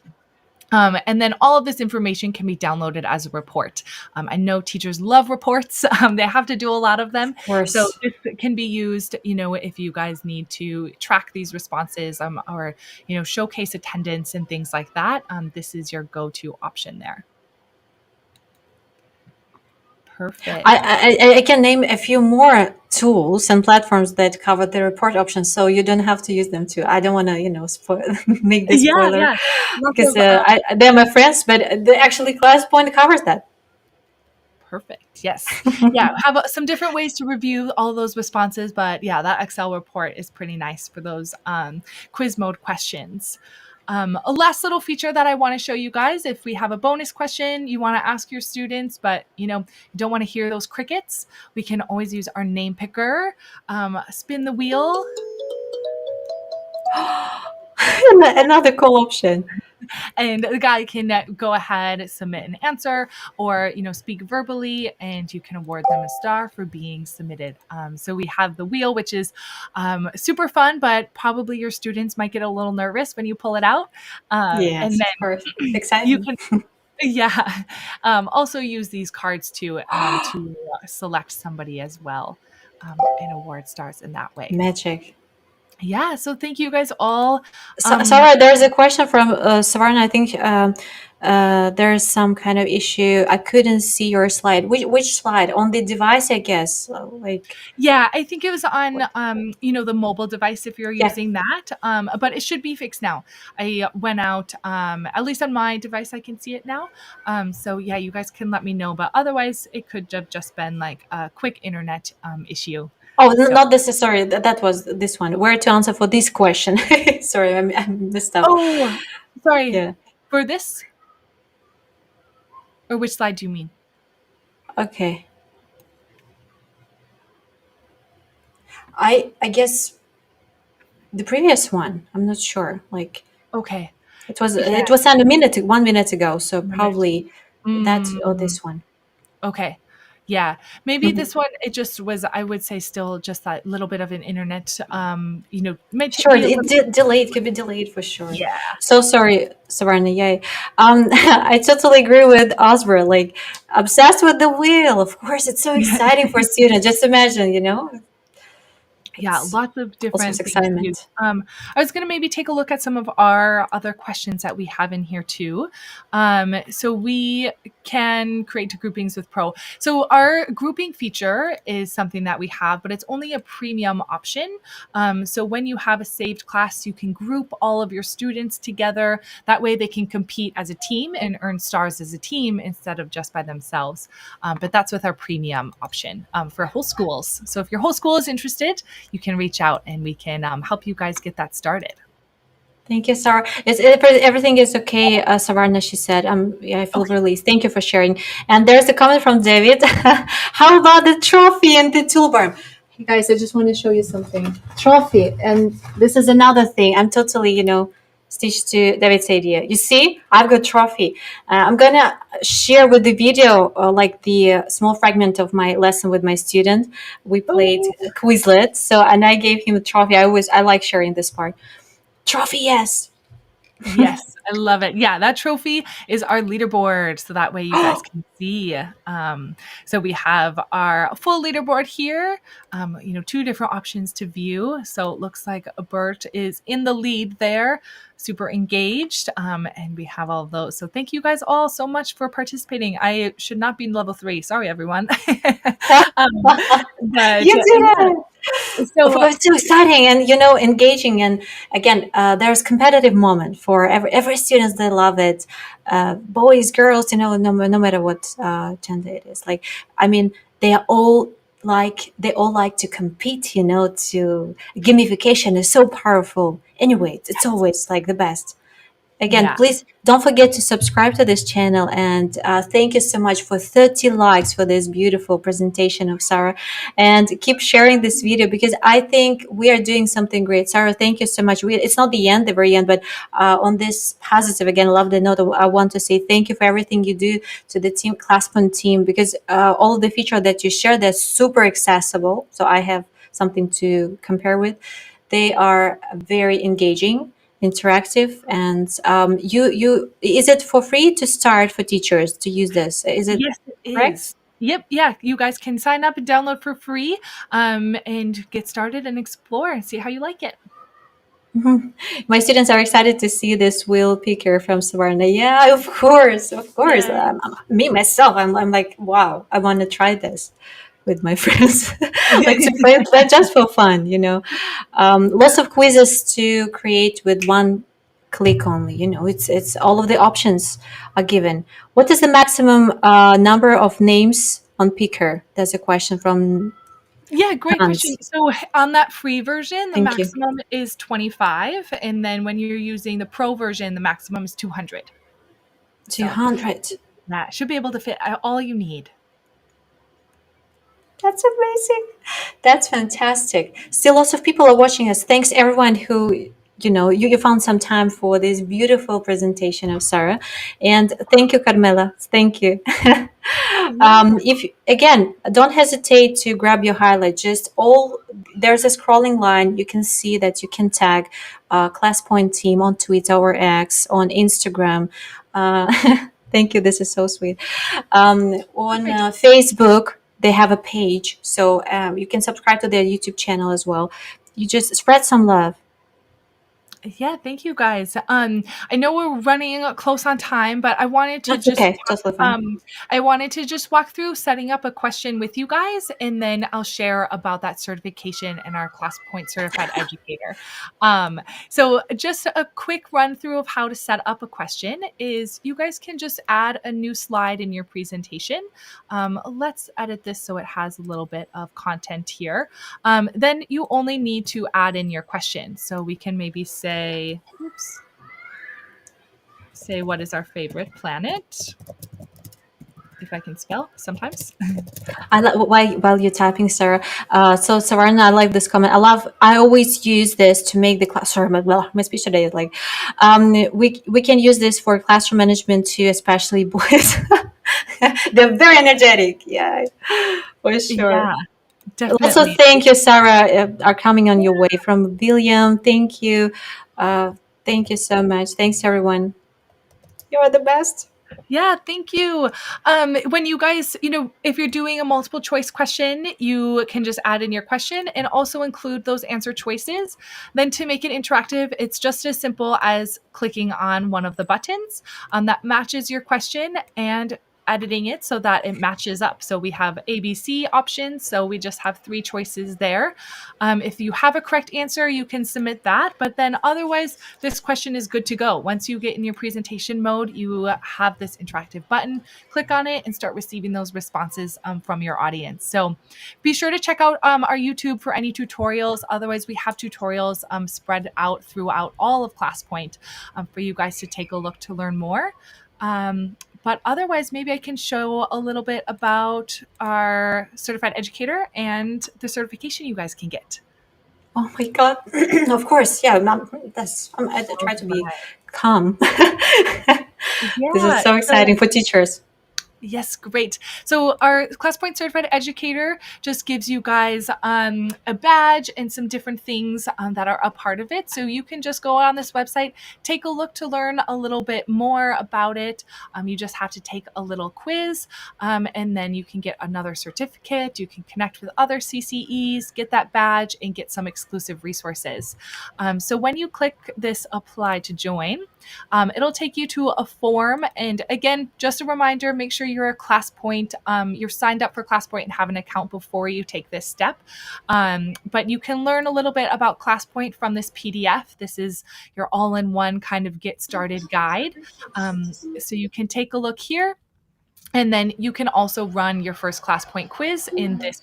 And then all of this information can be downloaded as a report. I know teachers love reports. They have to do a lot of them. Of So course. this can be used, if you guys need to track these responses, or, showcase attendance and things like that. This is your go-to option there. Perfect. I can name a few more tools and platforms that cover the report options, so you don't have to use them too. I don't want to, spoil, make the Yeah, spoiler yeah. Lots because of they're my friends, but actually ClassPoint covers that. Perfect. Yes. Yeah. Have some different ways to review all those responses, but yeah, that Excel report is pretty nice for those quiz mode questions. A last little feature that I want to show you guys, if we have a bonus question you want to ask your students, but you don't want to hear those crickets, we can always use our name picker. Spin the wheel. Another cool option. And the guy can go ahead, submit an answer, or speak verbally, and you can award them a star for being submitted. So we have the wheel, which is super fun, but probably your students might get a little nervous when you pull it out. And Yes, of then course. It's you exciting. can, yeah, also use these cards to select somebody as well, and award stars in that way. Magic. Yeah, so thank you guys all. So, Sarah, there's a question from Savarna. I think there's some kind of issue. I couldn't see your slide. Which slide? On the device, I guess. Like, Yeah, I think it was on, what? the mobile device if you're Yeah. using that. But it should be fixed now. I went out, at least on my device, I can see it now. So yeah, you guys can let me know. But otherwise, it could have just been like a quick internet issue. Oh, So, not this. Sorry, that was this one. Where to answer for this question? Sorry, I messed up. oh, sorry. Yeah. For this, or which slide do you mean? Okay. I guess the previous one. I'm not sure. Like, Okay. it was Yeah. it was sent 1 minute ago. So probably that or Mm, this one. okay. Yeah. Maybe Mhm. this one, it just was, I would say, still just that little bit of an internet, may Sure, be a it little, delayed, could be delayed for sure. yeah. So sorry, Savarna. Yeah, I totally agree with Oscar. Like, obsessed with the wheel. Of course, it's so exciting for students. Just imagine, Yeah, it's lots of all sorts different of things to use. excitement. I was going to maybe take a look at some of our other questions that we have in here too. So we can create groupings with Pro. So our grouping feature is something that we have, but it's only a premium option. So when you have a saved class, you can group all of your students together. That way they can compete as a team and earn stars as a team instead of just by themselves. But that's with our premium option for whole schools. So if your whole school is interested, you can reach out and we can help you guys get that started. Thank you, Sarah. Everything is okay, Savarna, she said. Yeah, I feel Okay. released. Thank you for sharing. And there's a comment from David. How about the trophy and the toolbar? Hey guys, I just want to show you something. Trophy. And this is another thing. I'm totally, stitched to David's idea. You see, I've got trophy. I'm going to share with the video, like the small fragment of my lesson with my student. We played Oh, Quizlet. So, and I gave him a trophy. I like sharing this part. Trophy, yes. yes, I love it. Yeah, that trophy is our leaderboard. So that way you guys can see. So we have our full leaderboard here, two different options to view. So it looks like Bert is in the lead there, super engaged. And we have all of those. So thank you guys all so much for participating. I should not be in level 3. Sorry, everyone. But You did yeah, it. Of so course, it's too exciting and engaging. And again, there's competitive moment for every students. They love it, boys, girls. No matter what gender it is. Like, I mean, they all like to compete. To gamification is so powerful. Anyway, it's always like the best. Again, Yeah. please don't forget to subscribe to this channel, and thank you so much for 30 likes for this beautiful presentation of Sarah, and keep sharing this video because I think we are doing something great. Sarah, thank you so much. It's not the very end, but on this positive, again, love the note, I want to say thank you for everything you do to the team, ClassPoint team, because all of the feature that you share, that's super accessible, so I have something to compare with. They are very engaging, interactive, and you is it for free to start for teachers to use this? Is it Yes, it correct? is. Yep. Yeah. You guys can sign up and download for free, and get started and explore and see how you like it. Mhm. My students are excited to see this wheel picker from Savarna. Yeah, of course, of course. Yay. Me myself, I'm like, wow, I want to try this with my friends, like to play but just for fun, you know. Lots of quizzes to create with one click only. You know, it's all of the options are given. What is the maximum number of names on picker? That's a question from Yeah, great question. Hans. So on that free version, the Thank you. maximum is 25, and then when you're using the pro version, the maximum is 200. So 200. that should be able to fit all you need. That's amazing. That's fantastic. Still, lots of people are watching us. Thanks, everyone who, you found some time for this beautiful presentation of Sarah. And thank you, Carmela. Thank you. Yeah. If again, don't hesitate to grab your highlight. Just all there's a scrolling line. You can see that you can tag ClassPoint team on Twitter or X, on Instagram. Uh, thank you. This is so sweet. On Perfect. Facebook, they have a page, so you can subscribe to their YouTube channel as well. You just spread some love. Yeah, thank you guys. I know we're running close on time, but That's okay. Totally fine. I wanted to just walk through setting up a question with you guys, and then I'll share about that certification and our ClassPoint certified educator. So just a quick run through of how to set up a question is you guys can just add a new slide in your presentation. Let's edit this so it has a little bit of content here. Then you only need to add in your question. So we can maybe say, oops, say what is our favorite planet? If I can spell sometimes. While you're typing, Sarah. So Savarna, I like this comment. I always use this to make the class. Sorry, my speech today is like, we can use this for classroom management too, especially boys. They're very energetic. Yeah, for sure. Yeah, Also, definitely. thank you, Sarah, are coming on your way from William. Thank you. Uh, thank you so much. Thanks, everyone. You are the best. Yeah, thank you. When you guys, if you're doing a multiple choice question, you can just add in your question and also include those answer choices. Then to make it interactive, it's just as simple as clicking on one of the buttons that matches your question and editing it so that it matches up. So we have ABC options. So we just have three choices there. If you have a correct answer, you can submit that. But then otherwise, this question is good to go. Once you get in your presentation mode, you have this interactive button. Click on it and start receiving those responses from your audience. So be sure to check out our YouTube for any tutorials. Otherwise, we have tutorials spread out throughout all of ClassPoint for you guys to take a look to learn more. But otherwise, maybe I can show a little bit about our certified educator and the certification you guys can get. Oh my God. Of course. Yeah. I All try to be right. calm. This is Yeah. so So exciting for teachers. yes, great. So our ClassPoint Certified Educator just gives you guys a badge and some different things that are a part of it. So you can just go on this website, take a look to learn a little bit more about it. You just have to take a little quiz, and then you can get another certificate. You can connect with other CCEs, get that badge, and get some exclusive resources. So when you click this apply to join, it'll take you to a form. And again, just a reminder, make sure you're a ClassPoint, you're signed up for ClassPoint and have an account before you take this step. But you can learn a little bit about ClassPoint from this PDF. This is your all-in-one kind of get started guide. So you can take a look here. And then you can also run your first ClassPoint quiz in this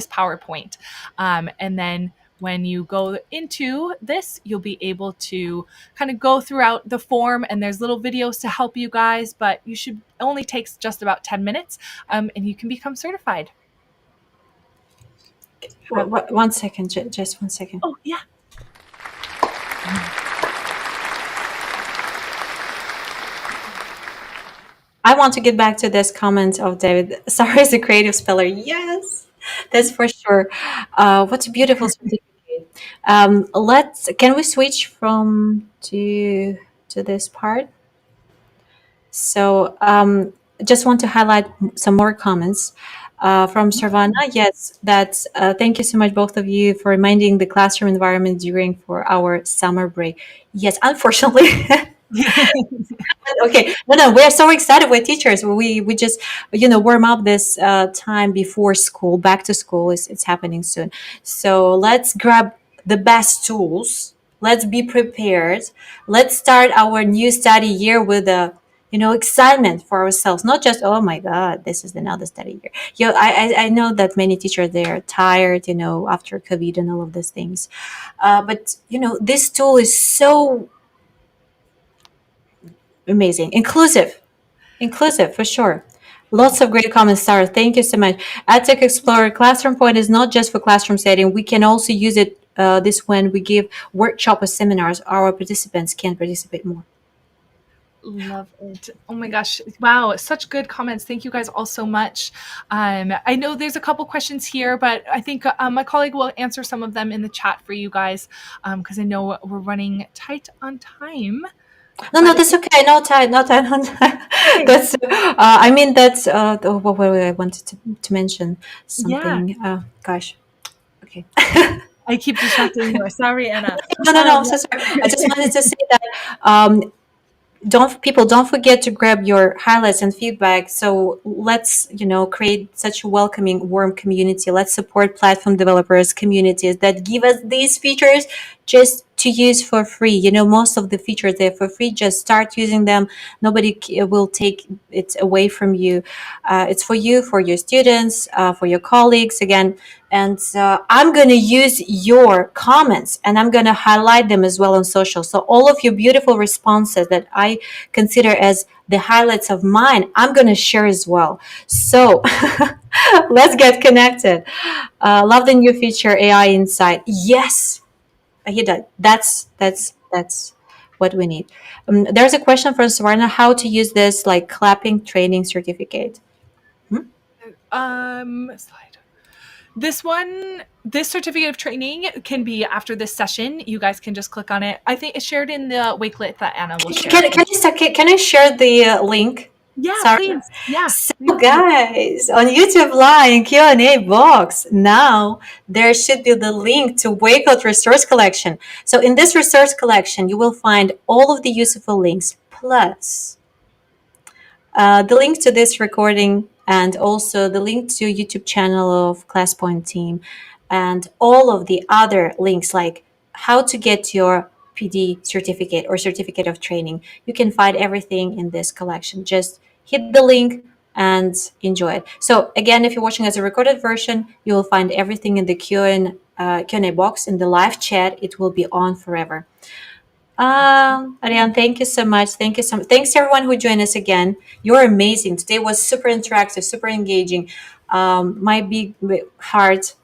PowerPoint. And then when you go into this, you'll be able to kind of go throughout the form, and there's little videos to help you guys, but you should only takes just about 10 minutes, and you can become certified. One second, just 1 second. Oh, yeah. I want to get back to this comment of David. Sara is a creative speller. Yes, that's for sure. What's a beautiful certificate. Can we switch from to this part? So just want to highlight some more comments from Sarvana. Yes, that's thank you so much, both of you, for reminding the classroom environment during for our summer break. Yes, unfortunately. Okay, no, we're so excited with teachers. We just warm up this time before school. Back to school is it's happening soon. So let's grab the best tools. Let's be prepared. Let's start our new study year with a excitement for ourselves. Not just, oh my God, this is another study year. I know that many teachers, they're tired, after COVID and all of these things. But this tool is so amazing, inclusive for sure. Lots of great comments, Sarah. Thank you so much. EdTech Explorer Classroom Point is not just for classroom setting. We can also use it this when we give workshop or seminars. Our participants can participate more. Love it. Oh my gosh. Wow. Such good comments. Thank you guys all so much. I know there's a couple questions here, but I think my colleague will answer some of them in the chat for you guys because I know we're running tight on time. No, that's okay. No time, no time. No time. That's. I mean, that's. What I wanted to mention something. Gosh. Okay. I keep distracting you. Sorry, Anna. No. I'm so sorry. I just wanted to say that don't forget to grab your highlights and feedback. So let's create such a welcoming, warm community. Let's support platform developers, communities that give us these features just to use for free. Most of the features they're for free. Just start using them. Nobody will take it away from you. It's for you, for your students, for your colleagues. Again, and I'm going to use your comments and I'm going to highlight them as well on social. So all of your beautiful responses that I consider as the highlights of mine, I'm going to share as well. So let's get connected. Love the new feature, AI Insight. Yes, I hear that. That's what we need. There's a question from Savarna, how to use this like clapping training certificate. Slide. This certificate of training can be after this session. You guys can just click on it. I think it's shared in the Wakelet that Anna will share. Can I share the link? Yeah, Sorry. please. Yeah. So guys, on YouTube Live and Q&A box, now there should be the link to Wakelet resource collection. So in this resource collection, you will find all of the useful links, plus the link to this recording and also the link to YouTube channel of ClassPoint team and all of the other links like how to get your PD certificate or certificate of training. You can find everything in this collection. Just hit the link and enjoy it. So again, if you're watching as a recorded version, you will find everything in the Q&A box in the live chat. It will be on forever. Ariane, thank you so much. Thanks to everyone who joined us again. You're amazing. Today was super interactive, super engaging. My big heart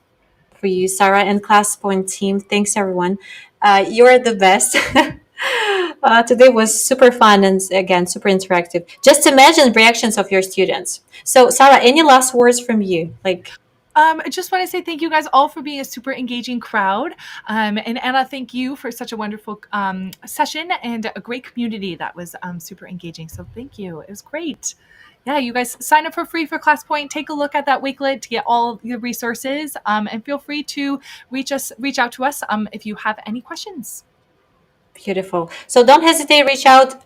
for you, Sara and ClassPoint team. Thanks everyone. You're the best. Today was super fun and again super interactive. Just imagine reactions of your students. So Sara, any last words from you? I just want to say thank you guys all for being a super engaging crowd. And Anna, thank you for such a wonderful session and a great community that was super engaging. So thank you. It was great. Yeah, you guys sign up for free for ClassPoint. Take a look at that Wakelet to get all the resources, and feel free to reach out to us if you have any questions. Beautiful. So don't hesitate, reach out,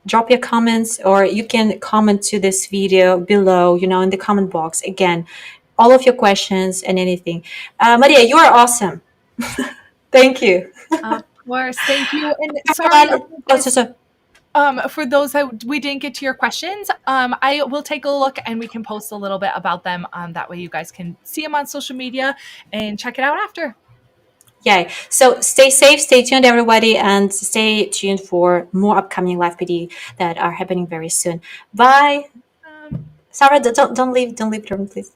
drop your comments, or you can comment to this video below, in the comment box. Again, all of your questions and anything. Maria, you are awesome. Thank you. Of course. Thank you. And sorry. For those that we didn't get to your questions, I will take a look and we can post a little bit about them. That way you guys can see them on social media and check it out after. Yay. So stay safe, stay tuned, everybody, and stay tuned for more upcoming live PD that are happening very soon. Bye. Um, Sarah, don't leave the room, please.